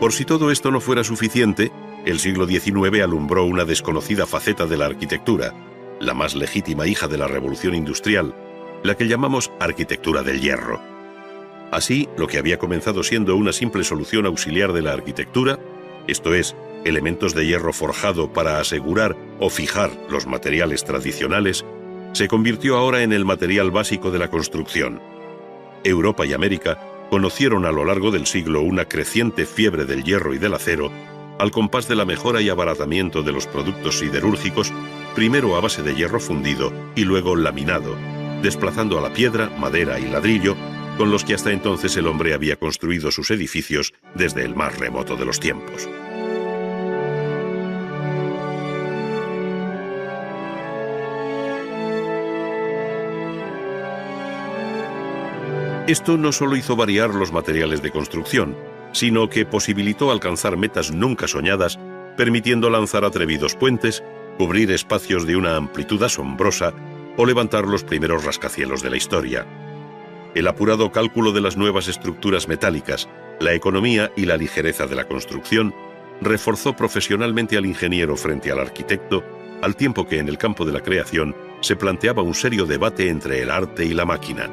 Por si todo esto no fuera suficiente, el siglo XIX alumbró una desconocida faceta de la arquitectura, la más legítima hija de la Revolución Industrial, la que llamamos arquitectura del hierro. Así, lo que había comenzado siendo una simple solución auxiliar de la arquitectura, esto es, elementos de hierro forjado para asegurar o fijar los materiales tradicionales, se convirtió ahora en el material básico de la construcción. Europa y América conocieron a lo largo del siglo una creciente fiebre del hierro y del acero, al compás de la mejora y abaratamiento de los productos siderúrgicos, primero a base de hierro fundido y luego laminado, desplazando a la piedra, madera y ladrillo, con los que hasta entonces el hombre había construido sus edificios desde el más remoto de los tiempos. Esto no solo hizo variar los materiales de construcción, sino que posibilitó alcanzar metas nunca soñadas, permitiendo lanzar atrevidos puentes, cubrir espacios de una amplitud asombrosa o levantar los primeros rascacielos de la historia. El apurado cálculo de las nuevas estructuras metálicas, la economía y la ligereza de la construcción reforzó profesionalmente al ingeniero frente al arquitecto, al tiempo que en el campo de la creación se planteaba un serio debate entre el arte y la máquina.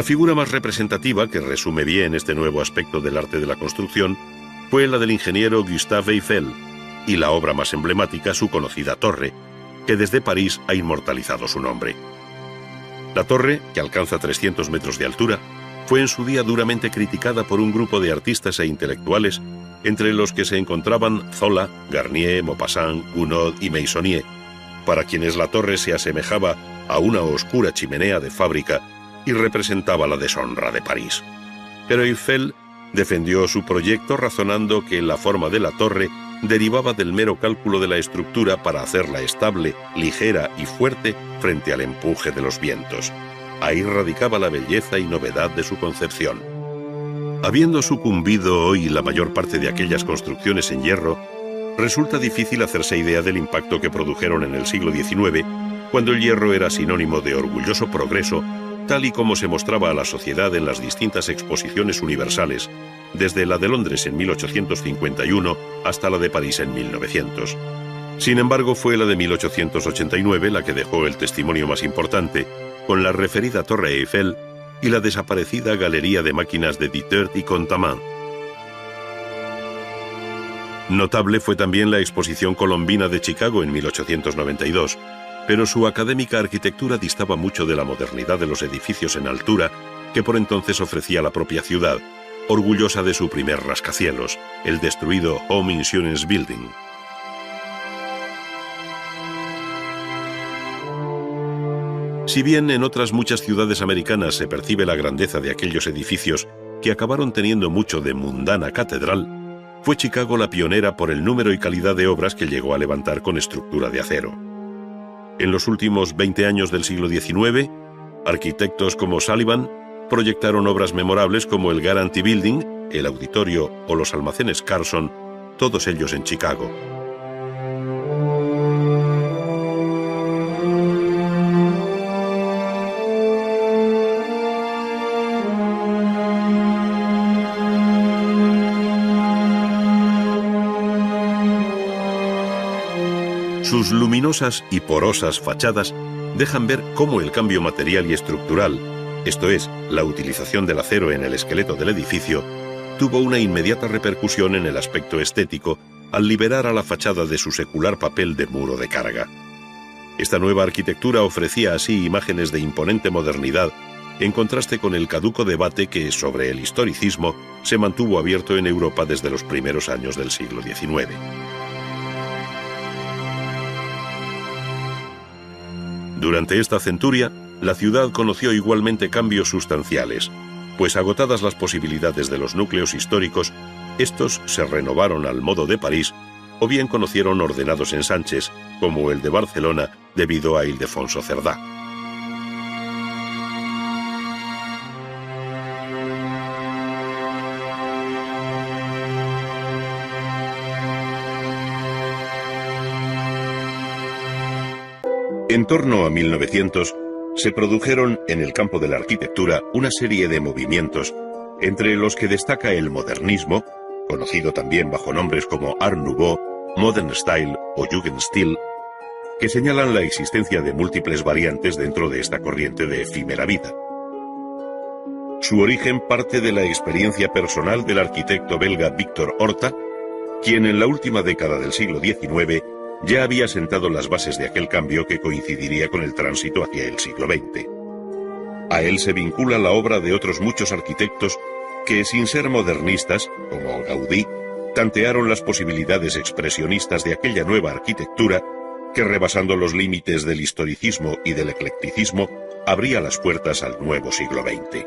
La figura más representativa, que resume bien este nuevo aspecto del arte de la construcción, fue la del ingeniero Gustave Eiffel, y la obra más emblemática, su conocida torre, que desde París ha inmortalizado su nombre. La torre, que alcanza 300 metros de altura, fue en su día duramente criticada por un grupo de artistas e intelectuales, entre los que se encontraban Zola, Garnier, Maupassant, Gounod y Meissonier, para quienes la torre se asemejaba a una oscura chimenea de fábrica y representaba la deshonra de París. Pero Eiffel defendió su proyecto razonando que la forma de la torre derivaba del mero cálculo de la estructura para hacerla estable, ligera y fuerte frente al empuje de los vientos. Ahí radicaba la belleza y novedad de su concepción. Habiendo sucumbido hoy la mayor parte de aquellas construcciones en hierro, resulta difícil hacerse idea del impacto que produjeron en el siglo XIX, cuando el hierro era sinónimo de orgulloso progreso, tal y como se mostraba a la sociedad en las distintas exposiciones universales, desde la de Londres en 1851 hasta la de París en 1900. Sin embargo, fue la de 1889 la que dejó el testimonio más importante, con la referida Torre Eiffel y la desaparecida Galería de Máquinas de Dittert y Contamin. Notable fue también la Exposición Colombina de Chicago en 1892, pero su académica arquitectura distaba mucho de la modernidad de los edificios en altura que por entonces ofrecía la propia ciudad, orgullosa de su primer rascacielos, el destruido Home Insurance Building. Si bien en otras muchas ciudades americanas se percibe la grandeza de aquellos edificios que acabaron teniendo mucho de mundana catedral, fue Chicago la pionera por el número y calidad de obras que llegó a levantar con estructura de acero. En los últimos 20 años del siglo XIX, arquitectos como Sullivan proyectaron obras memorables como el Guarantee Building, el Auditorio o los almacenes Carson, todos ellos en Chicago. Sus luminosas y porosas fachadas dejan ver cómo el cambio material y estructural, esto es, la utilización del acero en el esqueleto del edificio, tuvo una inmediata repercusión en el aspecto estético al liberar a la fachada de su secular papel de muro de carga. Esta nueva arquitectura ofrecía así imágenes de imponente modernidad, en contraste con el caduco debate que, sobre el historicismo, se mantuvo abierto en Europa desde los primeros años del siglo XIX. Durante esta centuria, la ciudad conoció igualmente cambios sustanciales, pues agotadas las posibilidades de los núcleos históricos, estos se renovaron al modo de París, o bien conocieron ordenados ensanches, como el de Barcelona debido a Ildefonso Cerdá. En torno a 1900, se produjeron en el campo de la arquitectura una serie de movimientos, entre los que destaca el modernismo, conocido también bajo nombres como Art Nouveau, Modern Style o Jugendstil, que señalan la existencia de múltiples variantes dentro de esta corriente de efímera vida. Su origen parte de la experiencia personal del arquitecto belga Victor Horta, quien en la última década del siglo XIX ya había sentado las bases de aquel cambio que coincidiría con el tránsito hacia el siglo XX. A él se vincula la obra de otros muchos arquitectos que, sin ser modernistas, como Gaudí, tantearon las posibilidades expresionistas de aquella nueva arquitectura que, rebasando los límites del historicismo y del eclecticismo, abría las puertas al nuevo siglo XX.